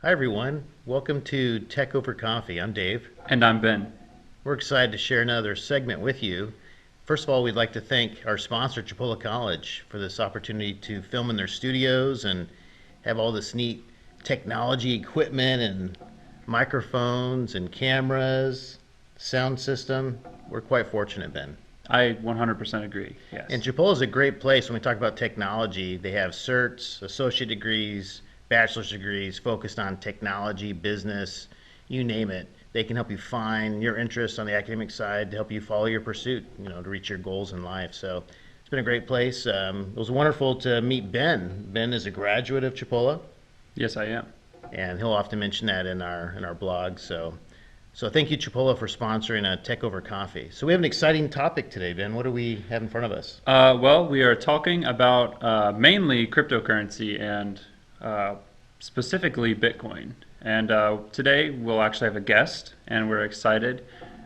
Hi, everyone. Welcome to Tech Over Coffee. I'm Dave. And I'm Ben. We're excited to share another segment with you. First of all, we'd like to thank our sponsor, Chipola College, for this opportunity to film in their studios and have all this neat technology equipment and microphones and cameras, sound system. We're quite fortunate, Ben. I 100% agree. And Yes. Chipola is a great place when we talk about technology. They have certs, associate degrees, bachelor's degrees focused on technology, business, you name it. They can help you find your interests on the academic side to help you follow your pursuit, to reach your goals in life. So it's been a great place. It was wonderful to meet Ben. Ben is a graduate of Chipola, Yes, I am. and he'll often mention that in our blog. So thank you, Chipola, for sponsoring a Tech Over Coffee. So we have an exciting topic today, Ben. What do we have in front of us? Well, we are talking about mainly cryptocurrency and specifically Bitcoin. And today we'll actually have a guest, and we're excited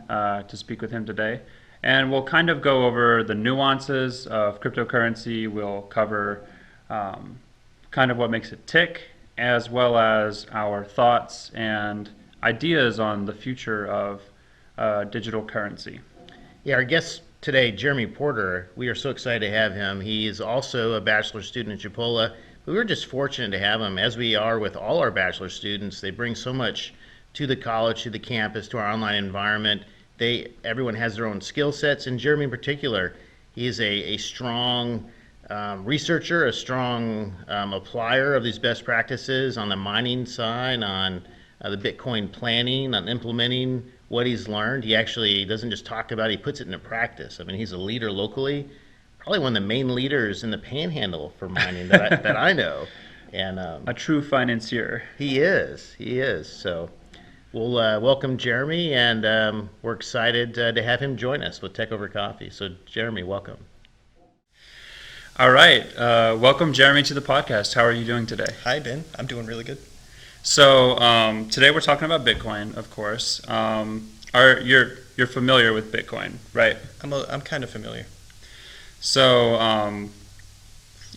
to speak with him today. And we'll kind of go over the nuances of cryptocurrency. We'll cover kind of what makes it tick, as well as our thoughts and ideas on the future of digital currency. Yeah, our guest today, Jeremy Porter, we are so excited to have him. He is also a bachelor student at Chipola. But we were just fortunate to have him, as we are with all our bachelor students. They bring so much to the college, to the campus, to our online environment. Everyone has their own skill sets, and Jeremy in particular, he is a strong researcher, a strong applier of these best practices on the mining side, on the Bitcoin planning, on implementing what he's learned. He actually doesn't just talk about it, he puts it into practice. I mean, he's a leader locally, probably one of the main leaders in the panhandle for mining that I know. And A true financier. he is. So we'll welcome Jeremy, and we're excited to have him join us with Tech Over Coffee. So Jeremy, welcome. All right. Welcome, Jeremy, to the podcast. How are you doing today? Hi, Ben. I'm doing really good. So today we're talking about Bitcoin, of course. You're familiar with Bitcoin, right? I'm kind of familiar. So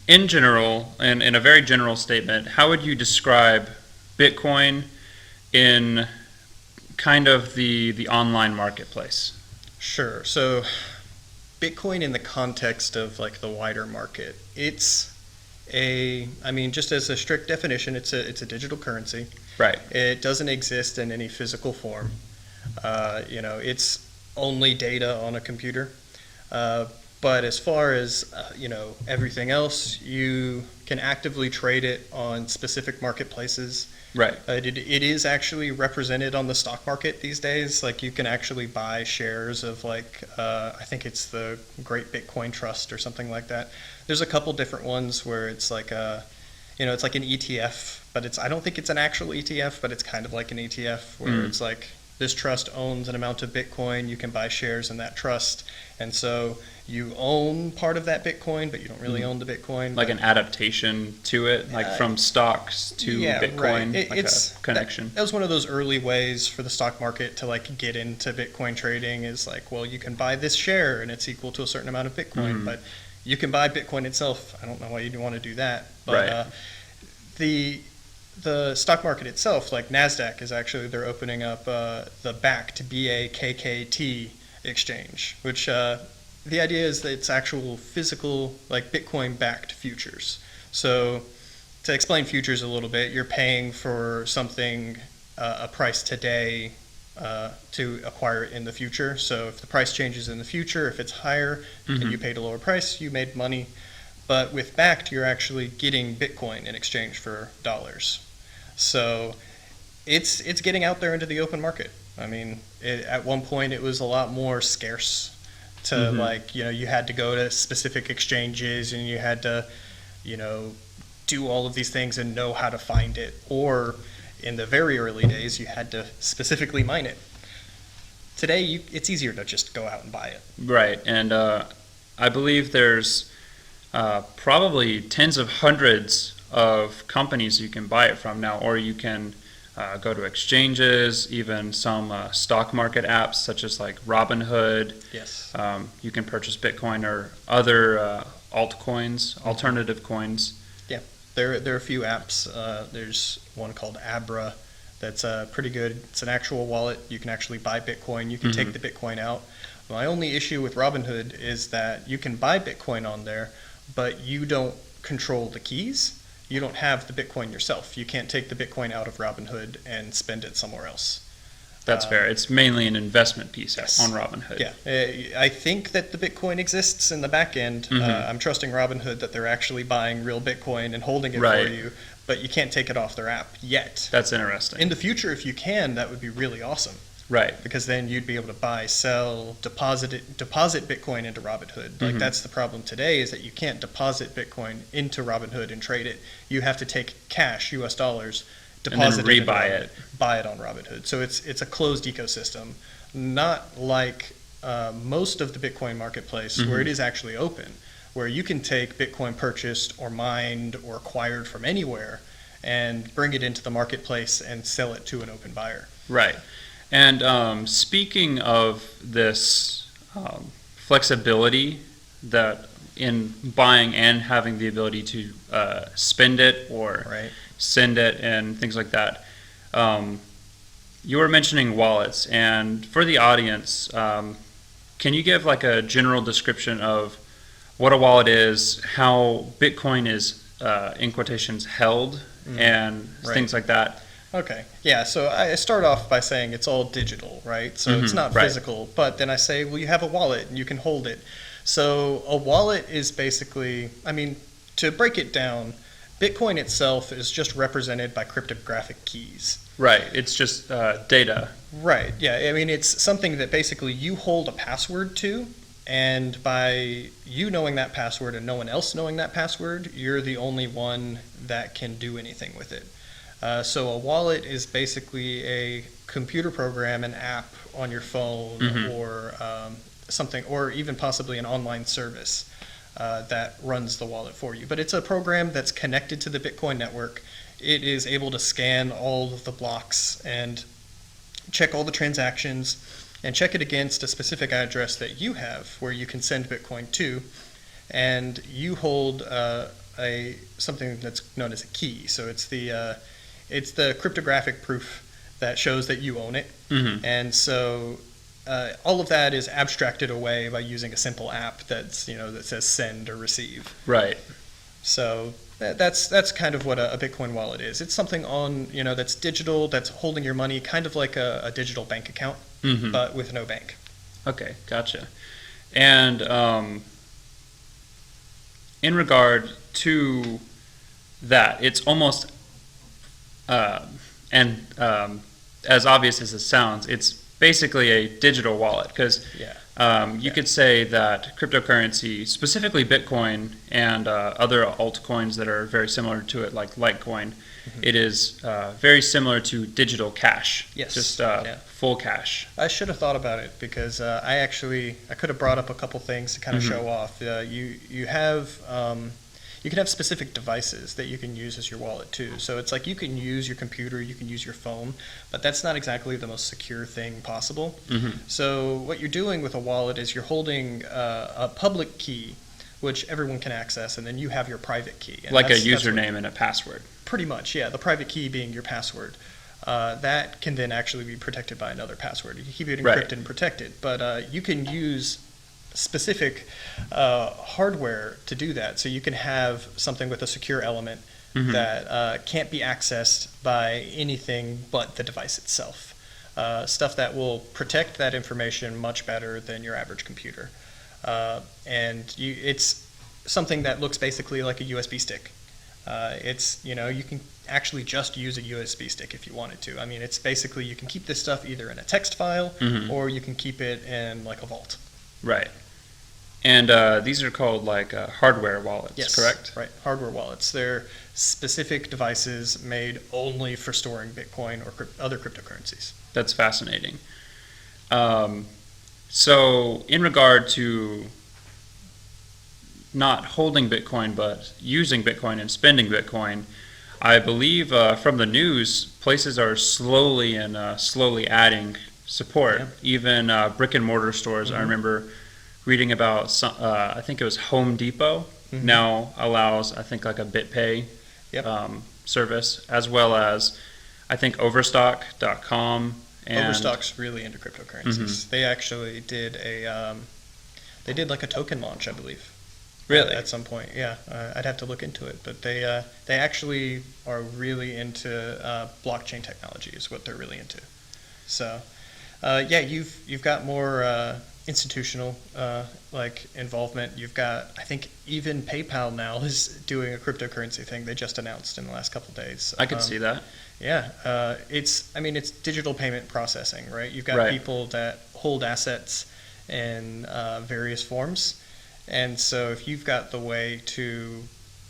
in general, in a very general statement, how would you describe Bitcoin in kind of the online marketplace? Sure. So, Bitcoin in the context of like the wider market, just as a strict definition, it's a digital currency. Right. It doesn't exist in any physical form. It's only data on a computer. But as far as everything else, you can actively trade it on specific marketplaces. Right. It is actually represented on the stock market these days. Like you can actually buy shares of I think it's the Great Bitcoin Trust or something like that. There's a couple different ones where it's it's like an ETF, but I don't think it's an actual ETF, but it's kind of like an ETF where it's like this trust owns an amount of Bitcoin. You can buy shares in that trust, and so you own part of that Bitcoin, but you don't really own the Bitcoin. Like an adaptation to it, like from stocks to Bitcoin, right. like a connection. That was one of those early ways for the stock market to like get into Bitcoin trading. Is like, well, you can buy this share and it's equal to a certain amount of Bitcoin, but you can buy Bitcoin itself. I don't know why you'd want to do that, but the stock market itself, like NASDAQ, is actually they're opening up the BACT BAKKT exchange, which the idea is that it's actual physical, like Bitcoin-backed futures. So to explain futures a little bit, you're paying for something, a price today to acquire it in the future. So if the price changes in the future, if it's higher and you paid a lower price, you made money. But with BACT, you're actually getting Bitcoin in exchange for dollars. So it's getting out there into the open market. I mean, at one point it was a lot more scarce to you had to go to specific exchanges and you had to, do all of these things and know how to find it. Or in the very early days, you had to specifically mine it. Today, it's easier to just go out and buy it. Right, and I believe there's probably tens of hundreds of companies you can buy it from now, or you can go to exchanges, even some stock market apps such as like Robinhood. Yes. You can purchase Bitcoin or other altcoins, alternative coins. Yeah. There are a few apps. There's one called Abra that's pretty good. It's an actual wallet. You can actually buy Bitcoin. You can take the Bitcoin out. My only issue with Robinhood is that you can buy Bitcoin on there, but you don't control the keys. You don't have the Bitcoin yourself. You can't take the Bitcoin out of Robinhood and spend it somewhere else. That's fair. It's mainly an investment piece Yes. on Robinhood. Yeah, I think that the Bitcoin exists in the back end. I'm trusting Robinhood that they're actually buying real Bitcoin and holding it Right. for you, but you can't take it off their app yet. That's interesting. In the future, if you can, that would be really awesome, Right. because then you'd be able to buy, sell, deposit Bitcoin into Robinhood. Like that's the problem today, is that you can't deposit Bitcoin into Robinhood and trade it. You have to take cash, US dollars, deposit then it into rebuy Robinhood, it. buy it on Robinhood. So it's a closed ecosystem, not like most of the Bitcoin marketplace where it is actually open, where you can take Bitcoin purchased or mined or acquired from anywhere and bring it into the marketplace and sell it to an open buyer. Right. And speaking of this flexibility that in buying and having the ability to spend it or Right. send it and things like that, you were mentioning wallets. And for the audience, can you give like a general description of what a wallet is, how Bitcoin is, in quotations, held, and Right. things like that? Okay. Yeah. So I start off by saying it's all digital, right? So it's not right. physical, but then I say, well, you have a wallet and you can hold it. So a wallet is basically, I mean, to break it down, Bitcoin itself is just represented by cryptographic keys. Right. It's just data. Right. Yeah. I mean, it's something that basically you hold a password to, and by you knowing that password and no one else knowing that password, you're the only one that can do anything with it. So a wallet is basically a computer program, an app on your phone, or something, or even possibly an online service that runs the wallet for you. But it's a program that's connected to the Bitcoin network. It is able to scan all of the blocks and check all the transactions and check it against a specific address that you have where you can send Bitcoin to, and you hold something that's known as a key. So it's the cryptographic proof that shows that you own it. And so all of that is abstracted away by using a simple app that says send or receive. Right. So that's kind of what a Bitcoin wallet is. It's something that's digital, that's holding your money, kind of like a digital bank account, but with no bank. Okay, gotcha. And in regard to that, it's almost as obvious as it sounds, it's basically a digital wallet, because you could say that cryptocurrency, specifically Bitcoin and other altcoins that are very similar to it, like Litecoin, it is very similar to digital cash. Yes. Just full cash. I should have thought about it, because I could have brought up a couple things to kind of show off. You can have specific devices that you can use as your wallet too. So it's like you can use your computer, you can use your phone, but that's not exactly the most secure thing possible. So what you're doing with a wallet is you're holding a public key, which everyone can access, and then you have your private key. And Like a that's username and a password. Pretty much, yeah. The private key being your password. That can then actually be protected by another password. You keep it encrypted Right. and protected, but you can use specific hardware to do that. So you can have something with a secure element that can't be accessed by anything but the device itself. Stuff that will protect that information much better than your average computer. It's something that looks basically like a USB stick. You can actually just use a USB stick if you wanted to. I mean, it's basically, you can keep this stuff either in a text file or you can keep it in like a vault. Right. And these are called like hardware wallets, Yes, correct? right. Hardware wallets. They're specific devices made only for storing Bitcoin or other cryptocurrencies. That's fascinating. So in regard to not holding Bitcoin, but using Bitcoin and spending Bitcoin, I believe from the news, places are slowly adding support. Yeah. Even brick and mortar stores. I remember reading about I think it was Home Depot now allows, I think, like a BitPay Yep. service, as well as I think Overstock.com. And Overstock's really into cryptocurrencies. They actually did they did like a token launch, I believe. Really? At some point, yeah. I'd have to look into it, but they actually are really into blockchain technology is what they're really into. So, yeah, you've got more institutional like involvement. You've got, I think even PayPal now is doing a cryptocurrency thing. They just announced in the last couple of days. I could see that. Yeah, it's digital payment processing, right? You've got Right. people that hold assets in various forms, and so if you've got the way to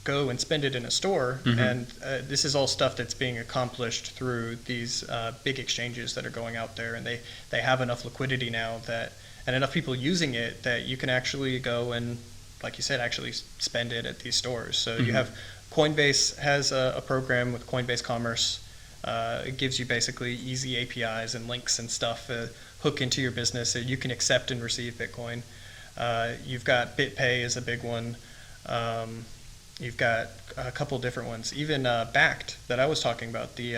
go and spend it in a store, and this is all stuff that's being accomplished through these big exchanges that are going out there, and they have enough liquidity now that, and enough people using it that you can actually go and, like you said, actually spend it at these stores. So you have Coinbase has a program with Coinbase Commerce. It gives you basically easy APIs and links and stuff hook into your business so you can accept and receive Bitcoin. You've got BitPay is a big one. You've got a couple different ones. Even Backed that I was talking about. They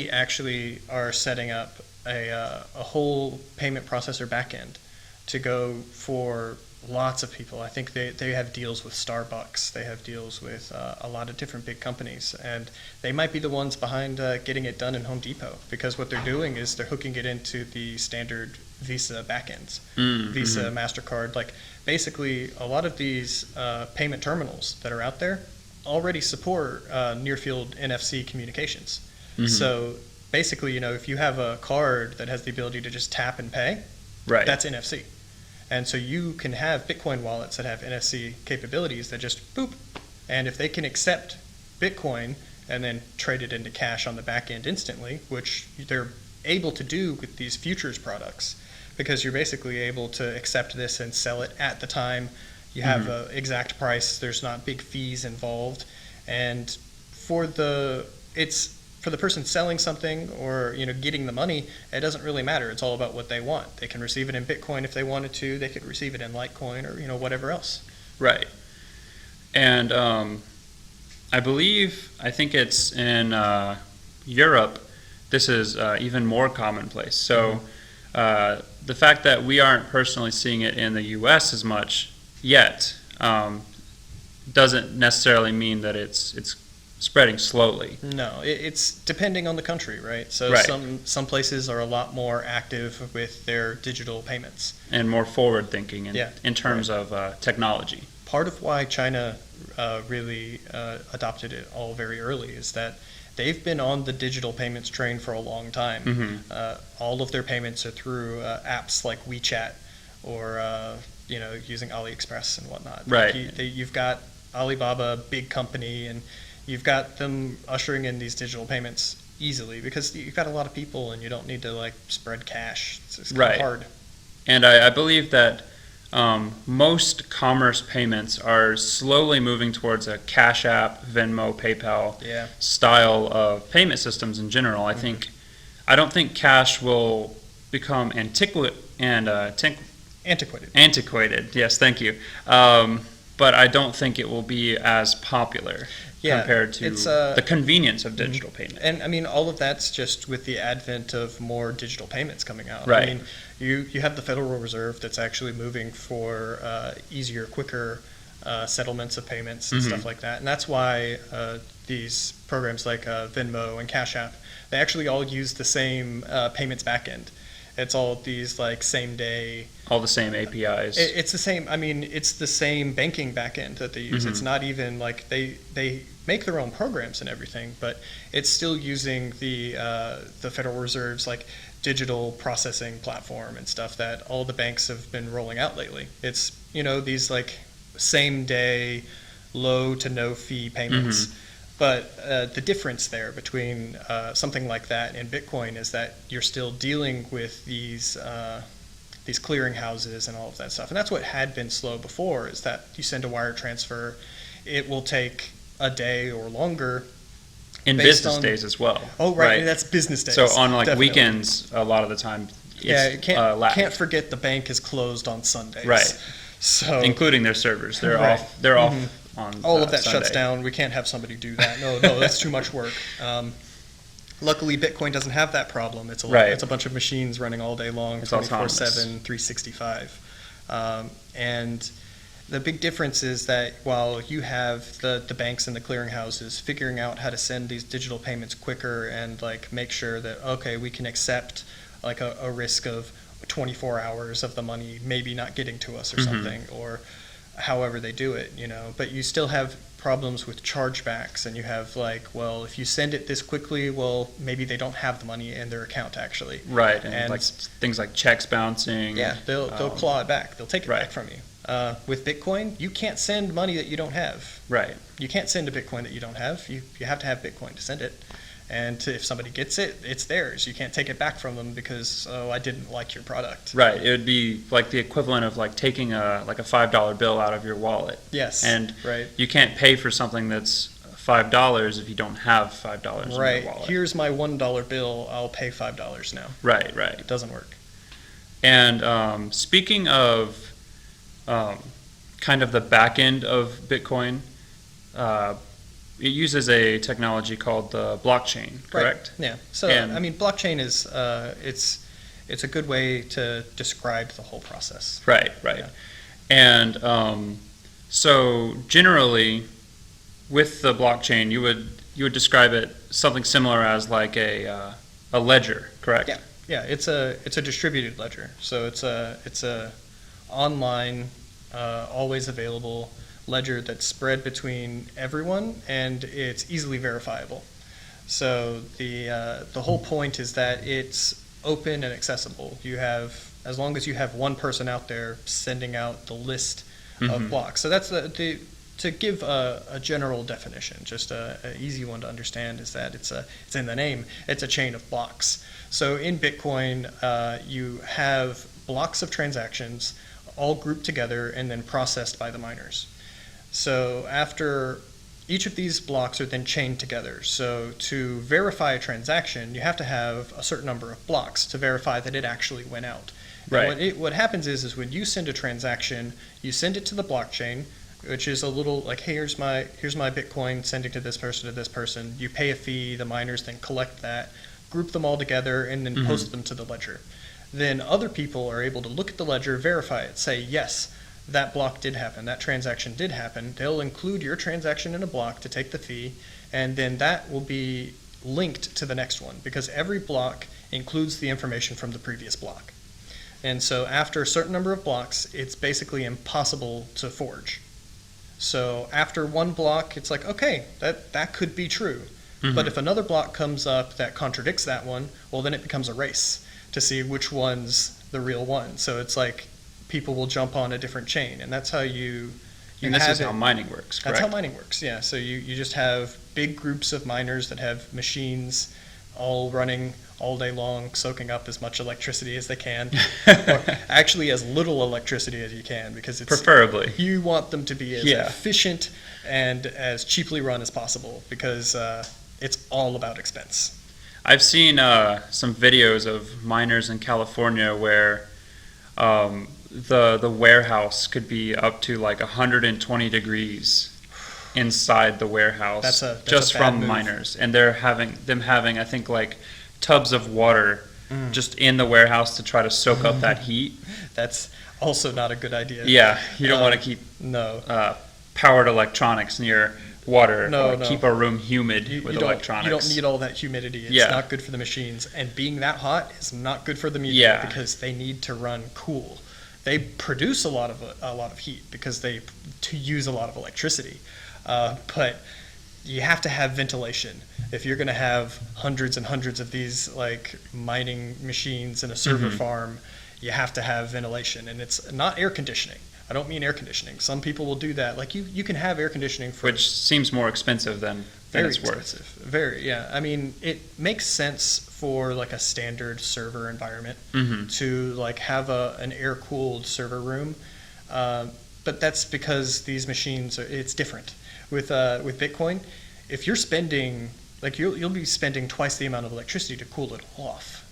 actually are setting up a whole payment processor backend to go for lots of people. I think they have deals with Starbucks. They have deals with a lot of different big companies, and they might be the ones behind getting it done in Home Depot, because what they're doing is they're hooking it into the standard Visa backends, Visa, MasterCard. Like basically, a lot of these payment terminals that are out there already support near-field NFC communications. So basically, if you have a card that has the ability to just tap and pay, Right. that's NFC. And so you can have Bitcoin wallets that have NFC capabilities that just boop. And if they can accept Bitcoin and then trade it into cash on the back end instantly, which they're able to do with these futures products, because you're basically able to accept this and sell it at the time. You have an exact price. There's not big fees involved. And for the person selling something or getting the money, it doesn't really matter. It's all about what they want. They can receive it in Bitcoin if they wanted to. They could receive it in Litecoin or whatever else. Right. And I think it's in Europe, this is even more commonplace. So the fact that we aren't personally seeing it in the U.S. as much yet doesn't necessarily mean that it's spreading slowly. No, it's depending on the country, right? So Right. some places are a lot more active with their digital payments. And more forward thinking Yeah. in terms of technology. Part of why China really adopted it all very early is that they've been on the digital payments train for a long time. All of their payments are through apps like WeChat or using AliExpress and whatnot. Right. You've got Alibaba, big company, and you've got them ushering in these digital payments easily because you've got a lot of people and you don't need to spread cash. It's kind Right. of hard. And I believe that most commerce payments are slowly moving towards a Cash App, Venmo, PayPal Yeah. style of payment systems in general. I don't think cash will become antiquated. Yes, thank you. But I don't think it will be as popular compared to the convenience of digital payment. And all of that's just with the advent of more digital payments coming out. Right. You have the Federal Reserve that's actually moving for easier, quicker settlements of payments and stuff like that. And that's why these programs like Venmo and Cash App, they actually all use the same payments backend. It's all these same day. All the same APIs. It's the same. It's the same banking backend that they use. It's not even they make their own programs and everything, but it's still using the Federal Reserve's digital processing platform and stuff that all the banks have been rolling out lately. It's these same day, low to no fee payments. But the difference there between something like that and Bitcoin is that you're still dealing with these clearing houses and all of that stuff. And that's what had been slow before, is that you send a wire transfer, it will take a day or longer. In business days as well. Oh, right. That's business days. So on definitely. weekends, a lot of the time, it's can't forget the bank is closed on Sundays. Right. So including their servers. They're Right. off on All of that Sunday. shuts down. We can't have somebody do that. No, that's too much work. Luckily, Bitcoin doesn't have that problem. It's Right. it's a bunch of machines running all day long, It's 24/7, 365. And the big difference is that while you have the banks and the clearinghouses figuring out how to send these digital payments quicker and like make sure that, okay, we can accept like a risk of 24 hours of the money maybe not getting to us or something, or however they do it, but you still have problems with chargebacks, and you have like, well, if you send it this quickly, well, maybe they don't have the money in their account actually. Right, and, And- like things like checks bouncing. Yeah, they'll claw it back. They'll take it right. back from you. With Bitcoin, you can't send money that you don't have. Right. You can't send a Bitcoin that you don't have. You have to have Bitcoin to send it. And if somebody gets it, it's theirs. You can't take it back from them because, oh, I didn't like your product. Right. It would be like the equivalent of like taking a $5 bill out of your wallet. Yes. And right. you can't pay for something that's $5 if you don't have $5 in Right. your wallet. Here's my $1 bill. I'll pay $5 now. Right. It doesn't work. And speaking of kind of the back end of Bitcoin, it uses a technology called the blockchain, correct? Right. Yeah. So And- I mean, blockchain is it's a good way to describe the whole process. Right. Yeah. And so generally, with the blockchain, you would describe it something similar as like a ledger, correct? Yeah. Yeah. It's a distributed ledger. So it's a online, always available ledger that's spread between everyone, and it's easily verifiable. So the whole point is that it's open and accessible. As long as you have one person out there sending out the list of blocks. So that's to give a general definition, just an easy one to understand, is that it's in the name. It's a chain of blocks. So in Bitcoin, you have blocks of transactions all grouped together and then processed by the miners. So after each of these blocks are then chained together. So to verify a transaction, you have to have a certain number of blocks to verify that it actually went out. Right. And what happens is when you send a transaction, you send it to the blockchain, which is a little like, hey, here's my Bitcoin, sending to this person. You pay a fee, the miners then collect that, group them all together, and then post them to the ledger. Then other people are able to look at the ledger, verify it, say, yes, that block did happen, that transaction did happen. They'll include your transaction in a block to take the fee, and then that will be linked to the next one, because every block includes the information from the previous block. And so after a certain number of blocks, it's basically impossible to forge. So after one block, it's like, okay, that could be true. But if another block comes up that contradicts that one, well, then it becomes a race to see which one's the real one. So it's like people will jump on a different chain, and that's how you And this have is how mining works, correct? That's how mining works, yeah. So you just have big groups of miners that have machines all running all day long, soaking up as much electricity as they can, or actually as little electricity as you can, because it's Preferably. you want them to be as Yeah. efficient and as cheaply run as possible, because it's all about expense. I've seen some videos of miners in California where the warehouse could be up to like 120 degrees inside the warehouse That's a just bad from move. miners, and they're having I think like tubs of water just in the warehouse to try to soak up that heat. That's also not a good idea. Yeah, you don't want to keep No. powered electronics near water, No, or no. keep a room humid with you electronics. don't need all that humidity. It's Yeah. not good for the machines. And being that hot is not good for the media, Yeah. because they need to run cool. They produce a lot of heat because they use a lot of electricity. But you have to have ventilation. If you're going to have hundreds and hundreds of these like mining machines in a server farm, you have to have ventilation, and it's not air conditioning. I don't mean air conditioning. Some people will do that. Like you can have air conditioning for which seems more expensive than very it's worth. expensive. Very, yeah. I mean, it makes sense for like a standard server environment to like have an air-cooled server room, but that's because these machines it's different. With Bitcoin, if you're spending you'll be spending twice the amount of electricity to cool it off.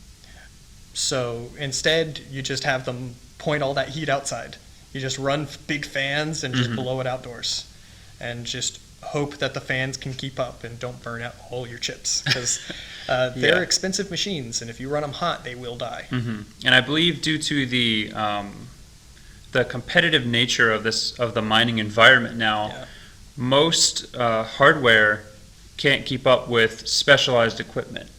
So instead, you just have them point all that heat outside. You just run big fans and just blow it outdoors. and just hope that the fans can keep up and don't burn out all your chips, because they're expensive machines, and if you run them hot, they will die. And I believe due to the competitive nature of the mining environment now, most hardware can't keep up with specialized equipment.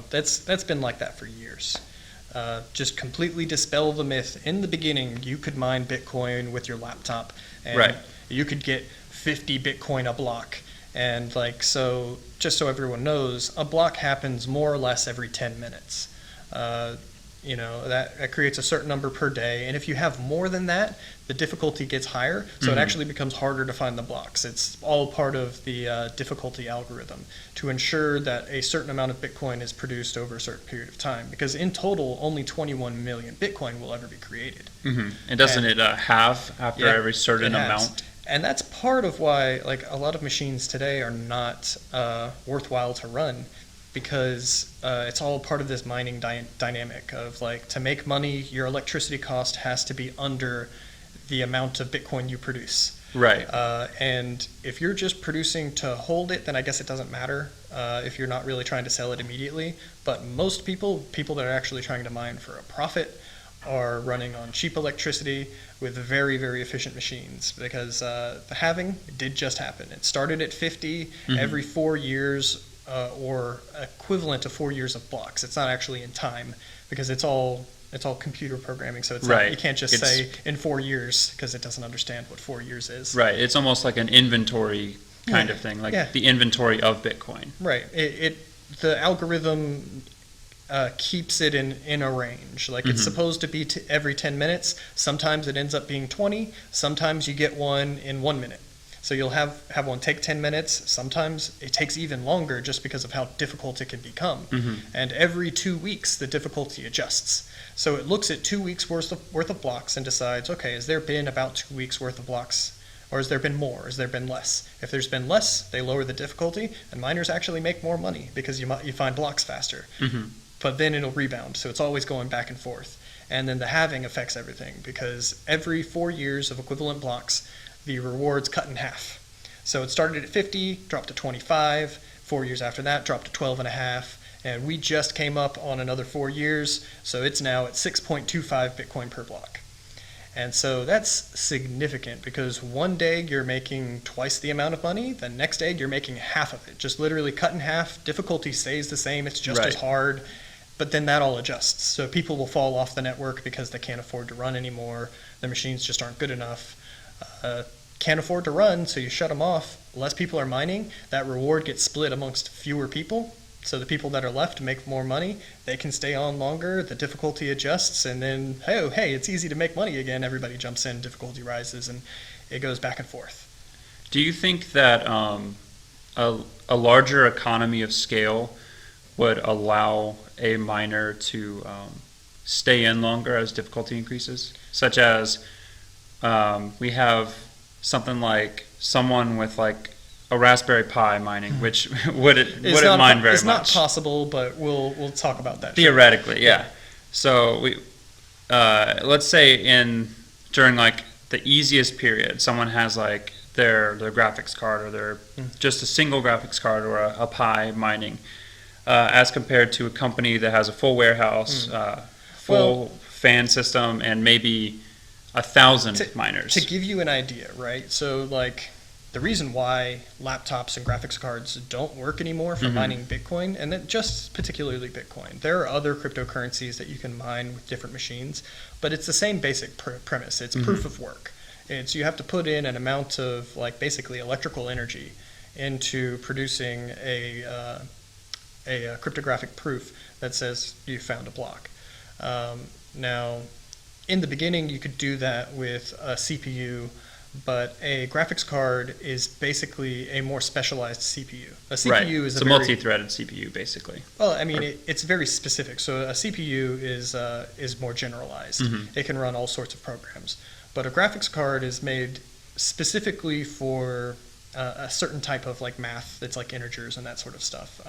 That's been like that for years. Just completely dispel the myth. In the beginning, you could mine Bitcoin with your laptop, and you could get 50 Bitcoin a block. And so just so everyone knows, a block happens more or less every 10 minutes. That creates a certain number per day, and if you have more than that, the difficulty gets higher, so it actually becomes harder to find the blocks. It's all part of the difficulty algorithm to ensure that a certain amount of Bitcoin is produced over a certain period of time, because in total, only 21 million Bitcoin will ever be created. And doesn't it halve after every certain amount? And that's part of why a lot of machines today are not worthwhile to run, because it's all part of this mining dynamic of to make money, your electricity cost has to be under the amount of Bitcoin you produce. Right. And if you're just producing to hold it, then I guess it doesn't matter if you're not really trying to sell it immediately. But most people that are actually trying to mine for a profit are running on cheap electricity with very, very efficient machines, because the halving did just happen. It started at 50 every 4 years, or equivalent to 4 years of blocks. It's not actually in time, because it's all computer programming, so it's not, you can't just say in 4 years, because it doesn't understand what 4 years is. Right. It's almost like an inventory kind of thing, the inventory of Bitcoin. Right. The algorithm keeps it in a range. It's supposed to be every 10 minutes. Sometimes it ends up being 20. Sometimes you get one in 1 minute. So you'll have one take 10 minutes. Sometimes it takes even longer, just because of how difficult it can become. And every 2 weeks, the difficulty adjusts. So it looks at 2 weeks worth of blocks and decides, okay, has there been about 2 weeks worth of blocks? Or has there been more? Has there been less? If there's been less, they lower the difficulty, and miners actually make more money, because you find blocks faster. But then it'll rebound, so it's always going back and forth. And then the halving affects everything, because every 4 years of equivalent blocks, the rewards cut in half. So it started at 50, dropped to 25, 4 years after that, dropped to 12.5, and we just came up on another 4 years, so it's now at 6.25 Bitcoin per block. And so that's significant, because one day you're making twice the amount of money, the next day you're making half of it, just literally cut in half. Difficulty stays the same, it's just as hard, but then that all adjusts. So people will fall off the network because they can't afford to run anymore, the machines just aren't good enough. Can't afford to run, so you shut them off. Less people are mining, that reward gets split amongst fewer people, so the people that are left make more money, they can stay on longer, the difficulty adjusts, and then hey, it's easy to make money again, everybody jumps in, difficulty rises, and it goes back and forth. Do you think that a larger economy of scale would allow a miner to stay in longer as difficulty increases, such as we have something like someone with a Raspberry Pi mining, which wouldn't mine very much. It's not possible, but we'll talk about that. Theoretically, yeah. So we let's say during the easiest period, someone has their graphics card, or their just a single graphics card, or a Pi mining, as compared to a company that has a full warehouse, full fan system, and maybe 1,000 miners. To give you an idea, right? So the reason why laptops and graphics cards don't work anymore for mining Bitcoin, and then just particularly Bitcoin, there are other cryptocurrencies that you can mine with different machines, but it's the same basic premise. It's proof of work. You have to put in an amount of basically electrical energy into producing a cryptographic proof that says you found a block. Now, in the beginning, you could do that with a CPU, but a graphics card is basically a more specialized CPU. A CPU is a multi-threaded CPU, basically. Well, I mean, it's very specific. So a CPU is more generalized. It can run all sorts of programs. But a graphics card is made specifically for a certain type of like math that's like integers and that sort of stuff.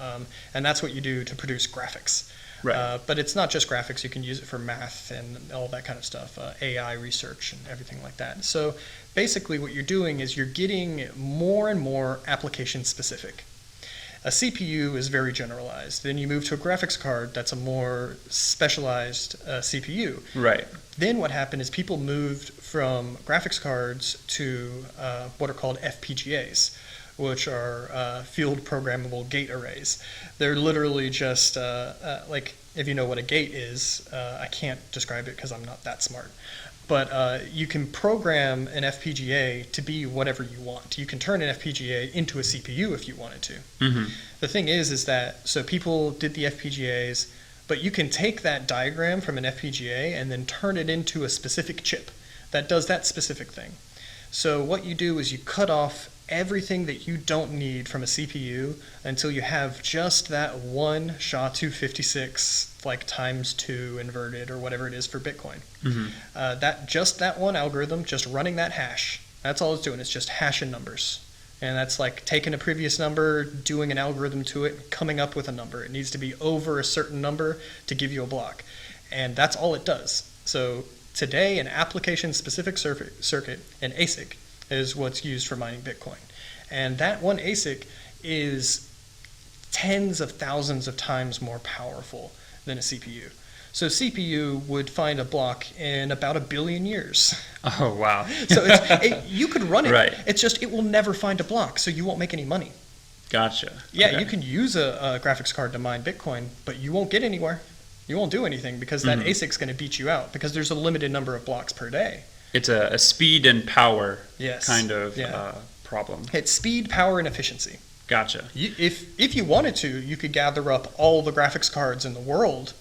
And that's what you do to produce graphics. Right. But it's not just graphics. You can use it for math and all that kind of stuff, AI research and everything like that. So basically what you're doing is you're getting more and more application specific. A CPU is very generalized. Then you move to a graphics card that's a more specialized CPU. Right. Then what happened is people moved from graphics cards to what are called FPGAs, which are field programmable gate arrays. They're literally just like, if you know what a gate is, I can't describe it because I'm not that smart. But you can program an FPGA to be whatever you want. You can turn an FPGA into a CPU if you wanted to. Mm-hmm. The thing is that, so people did the FPGAs, but you can take that diagram from an FPGA and then turn it into a specific chip that does that specific thing. So what you do is you cut off everything that you don't need from a CPU until you have just that one SHA-256 like times 2 inverted or whatever it is for Bitcoin. Mm-hmm. That one algorithm, just running that hash, that's all it's doing. It's just hashing numbers. And that's like taking a previous number, doing an algorithm to it, coming up with a number. It needs to be over a certain number to give you a block. And that's all it does. So today, an application-specific circuit, an ASIC, is what's used for mining Bitcoin. And that one ASIC is tens of thousands of times more powerful than a CPU. So CPU would find a block in about 1 billion years. Oh, wow. So you could run it. Right. It's just it will never find a block, so you won't make any money. Gotcha. Yeah, Okay. you can use a graphics card to mine Bitcoin, but you won't get anywhere. You won't do anything because that ASIC's going to beat you out because there's a limited number of blocks per day. It's a speed and power Yes. kind of Yeah. problem. It's speed, power, and efficiency. Gotcha. If you wanted to, you could gather up all the graphics cards in the world,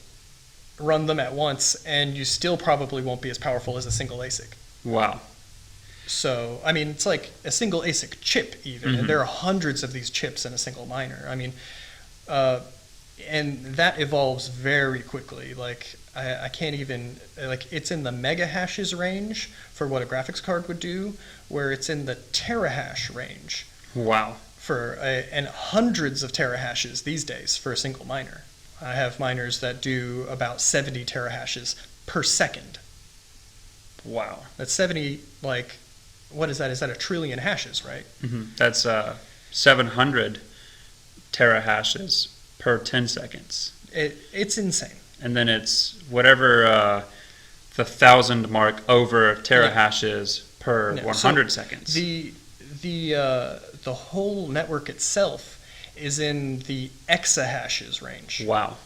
run them at once, and you still probably won't be as powerful as a single ASIC. Wow. So, I mean, it's like a single ASIC chip even, and there are hundreds of these chips in a single miner. I mean, and that evolves very quickly. Like, I can't even, like, it's in the mega hashes range for what a graphics card would do, where it's in the terahash range Wow. and hundreds of terahashes these days for a single miner. I have miners that do about 70 terahashes per second. Wow. That's 70, like, what is that? Is that a trillion hashes, right? That's 700 terahashes per 10 seconds. It's insane. And then it's whatever the 1,000 mark over terahashes per No, 100 seconds. The whole network itself is in the exahashes range. Wow.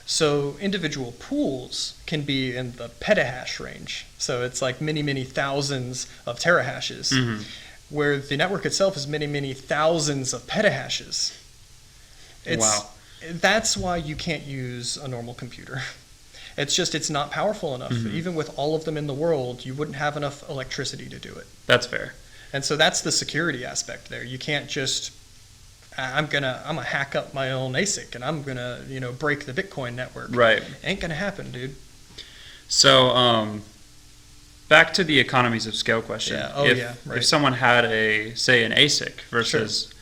So individual pools can be in the petahash range. So it's like many, many thousands of terahashes, where the network itself is many, many thousands of petahashes. Wow. That's why you can't use a normal computer. It's not powerful enough. Even with all of them in the world, you wouldn't have enough electricity to do it. That's fair. And so that's the security aspect there. You can't just, I'm gonna hack up my own ASIC and I'm gonna, break the Bitcoin network. Right. Ain't gonna happen, dude. So, back to the economies of scale question. Yeah. Oh, if, yeah, right. If someone had say an ASIC versus,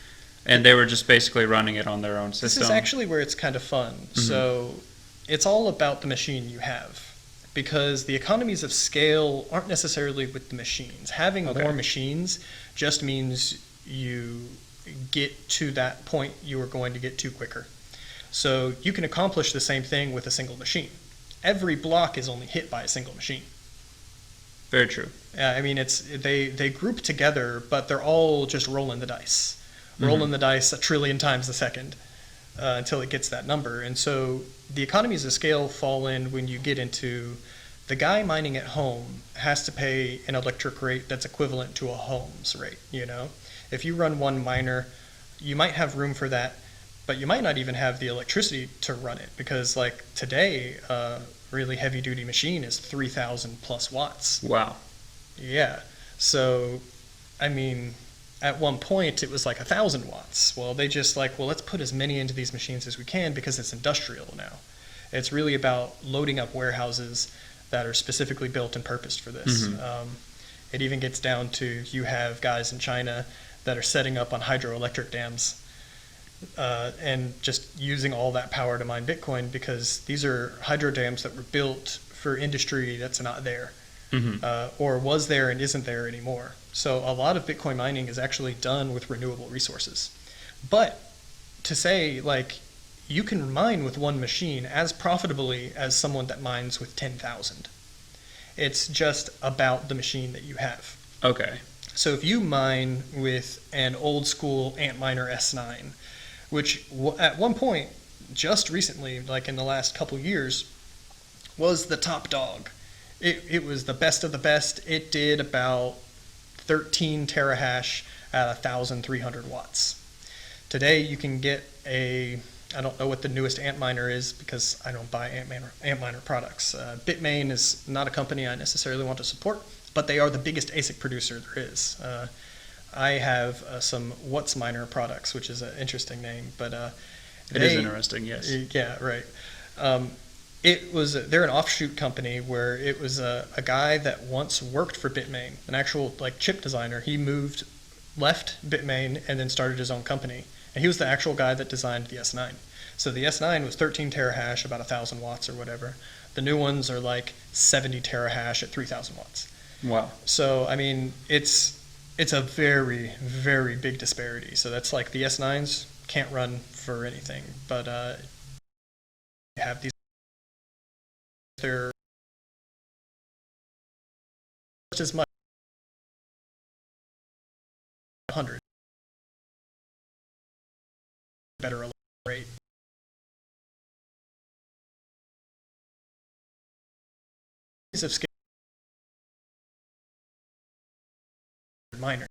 and they were just basically running it on their own system. This is actually where it's kind of fun. So it's all about the machine you have, because the economies of scale aren't necessarily with the machines. Having more machines just means you get to that point you are going to get to quicker. So you can accomplish the same thing with a single machine. Every block is only hit by a single machine. Very true. I mean, they group together, but they're all just rolling the dice. Rolling the dice 1 trillion times a second until it gets that number. And so the economies of scale fall in when you get into the guy mining at home has to pay an electric rate that's equivalent to a home's rate. If you run one miner, you might have room for that, but you might not even have the electricity to run it, because like today, a really heavy duty machine is 3,000 plus watts. Wow. Yeah. So, I mean, at one point it was like 1,000 watts. Well, they just let's put as many into these machines as we can because it's industrial now. It's really about loading up warehouses that are specifically built and purposed for this. It even gets down to, you have guys in China that are setting up on hydroelectric dams and just using all that power to mine Bitcoin, because these are hydro dams that were built for industry that's not there. Or was there and isn't there anymore. So a lot of Bitcoin mining is actually done with renewable resources. But to say, like, you can mine with one machine as profitably as someone that mines with 10,000. It's just about the machine that you have. Okay. So if you mine with an old school Antminer S9, which at one point, just recently, like in the last couple years, was the top dog. It was the best of the best. It did about 13 terahash at 1,300 watts. Today you can get I don't know what the newest Antminer is because I don't buy Antminer products. Bitmain is not a company I necessarily want to support, but they are the biggest ASIC producer there is. I have some WhatsMiner products, which is an interesting name, but it is interesting, yes. Yeah, right. They're an offshoot company where it was a guy that once worked for Bitmain, an actual like chip designer. He left Bitmain and then started his own company. And he was the actual guy that designed the S9. So the S9 was 13 terahash, about 1,000 watts or whatever. The new ones are like 70 terahash at 3,000 watts. Wow. So, I mean, it's a very, very big disparity. So that's like the S9s can't run for anything. But you have these, they're just as much, 100. Better rate. Of scale miner.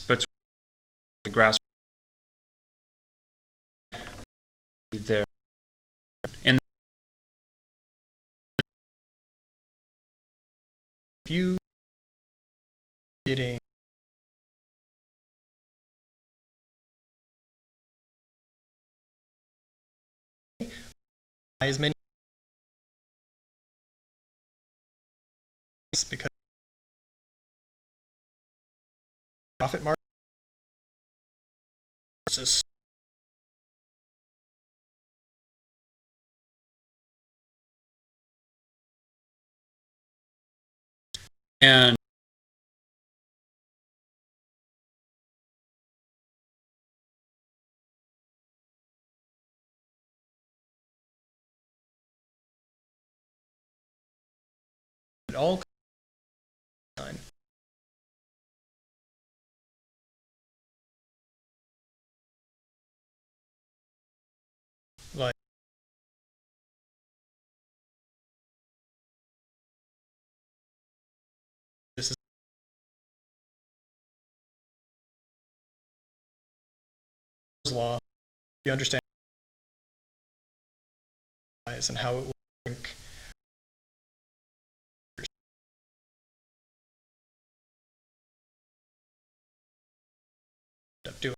But the grass there. And If you getting as many because profit margin versus and it all time. Like this is law. You understand and how it will link up doing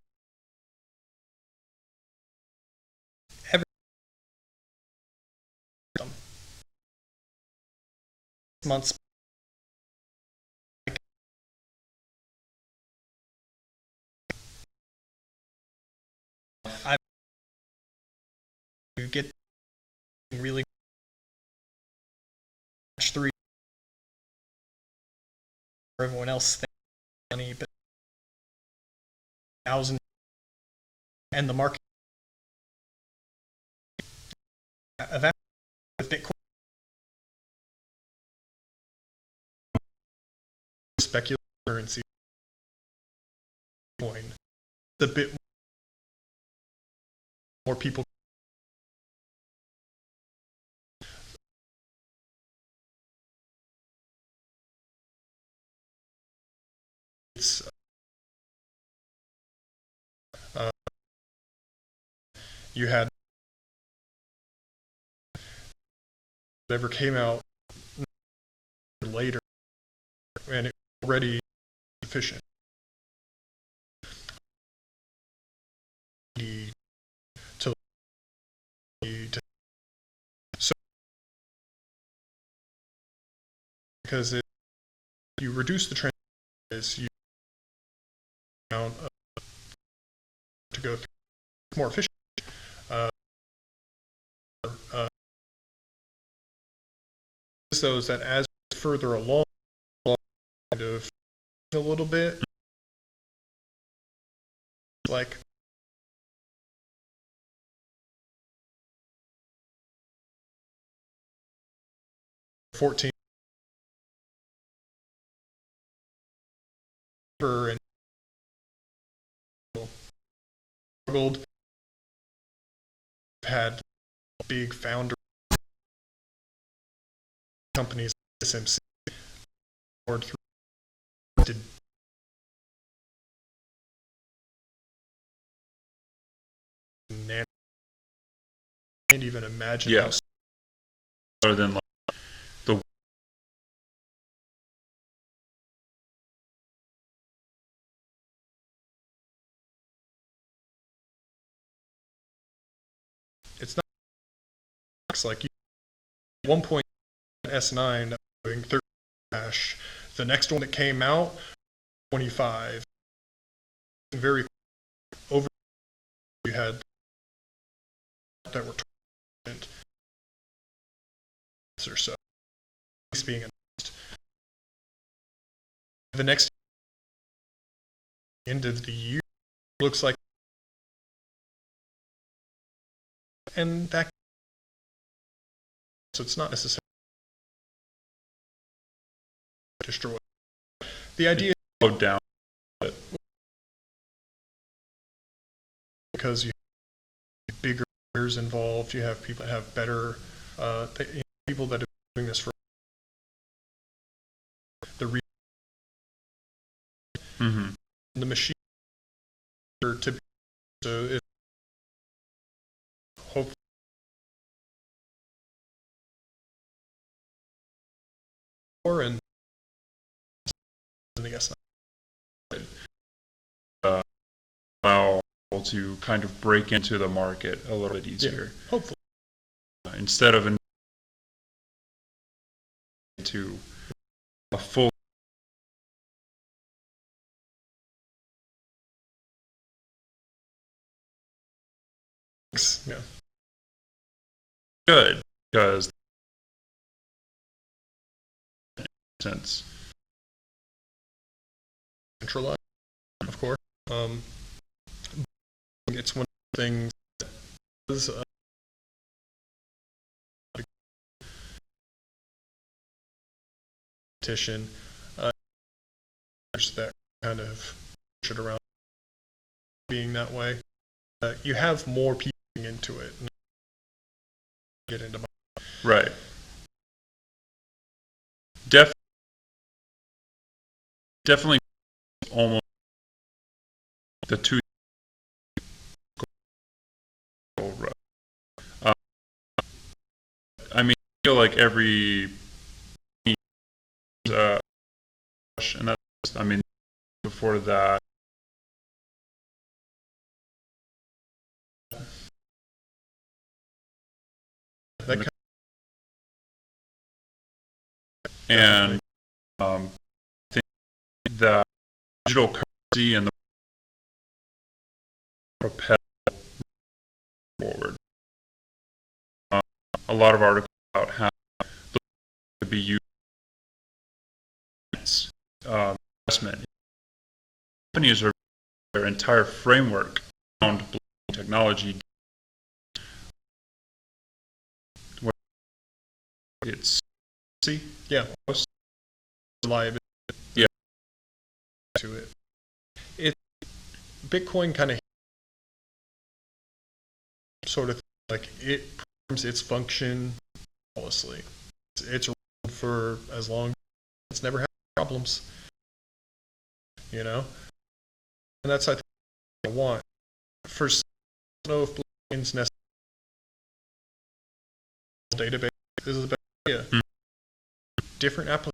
every months. I get really match 3 for everyone else thinks money, but 1,000 and the market evaporate with Bitcoin. Speculative currency coin. A bit more people. It's you had whatever came out later and it was already efficient. because you reduce the transition, you amount to go through more efficient. Those that as further along, kind of a little bit like $14 and struggled, had big founder companies, SMC, or did can't even imagine Yeah. Other than like the it's not like you, at one point S9 doing 30 hash. The next one that came out 25. Very over you had that were 20 or so. Being announced. The next end of the year looks like, and that, so it's not necessarily destroy. The idea is slowed down. because you have bigger players involved, you have people that have better, people that are doing this for the the machine to be, so it hopefully more and I guess Allow people to kind of break into the market a little bit easier. Yeah, hopefully. Instead of into a full Yeah. good because since Centralized, of course. It's one of the things that is petition that kind of push it around being that way. You have more people into it. Get into my right. Definitely almost the two I mean, I feel like every and that's, I mean, before that that and I think that digital currency and the propel forward. A lot of articles about how to be used investment. Companies are their entire framework around blockchain technology. It's yeah, reliability. Yeah. To it. It Bitcoin kind of sort of like it performs its function flawlessly. It's run for as long. It's never had problems. You know, and that's I think I want. First, I don't know if blockchain's necessary. Database is a better idea. Different application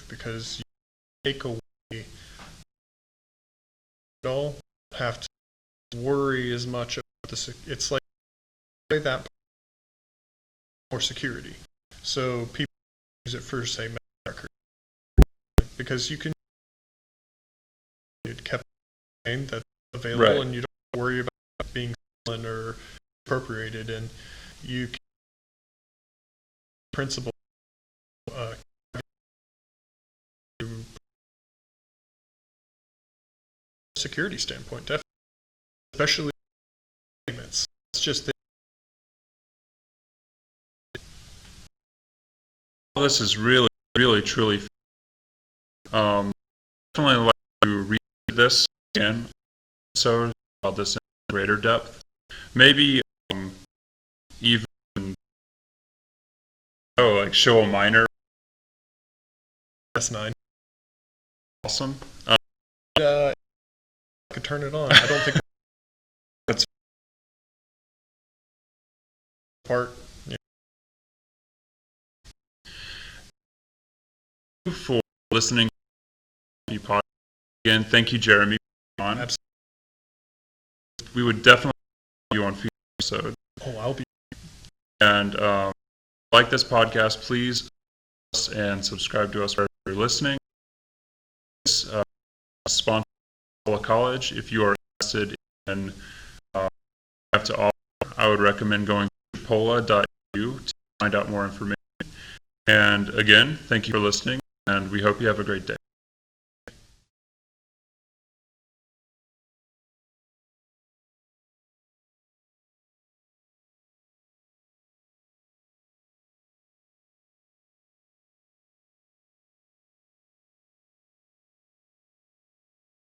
because you take away don't have to worry as much about the. It's like that more security. So people use it for, say, medical records, because you can it kept that's available, Right. and you don't worry about it being stolen or appropriated, and you can principle to security standpoint, definitely, especially payments. It's just All this is really, really, truly. Definitely like to read this again, so about this in greater depth. Maybe even like show a minor. S9. Awesome. I could turn it on. I don't think That's part. for listening to the podcast. Again, thank you, Jeremy. On. Absolutely. We would definitely have you on future episodes. Oh, I'll be. And like this podcast, please and subscribe to us wherever you're listening. This sponsored by College. If you are interested in after all, I would recommend going to pola.edu to find out more information. And again, thank you for listening, and we hope you have a great day.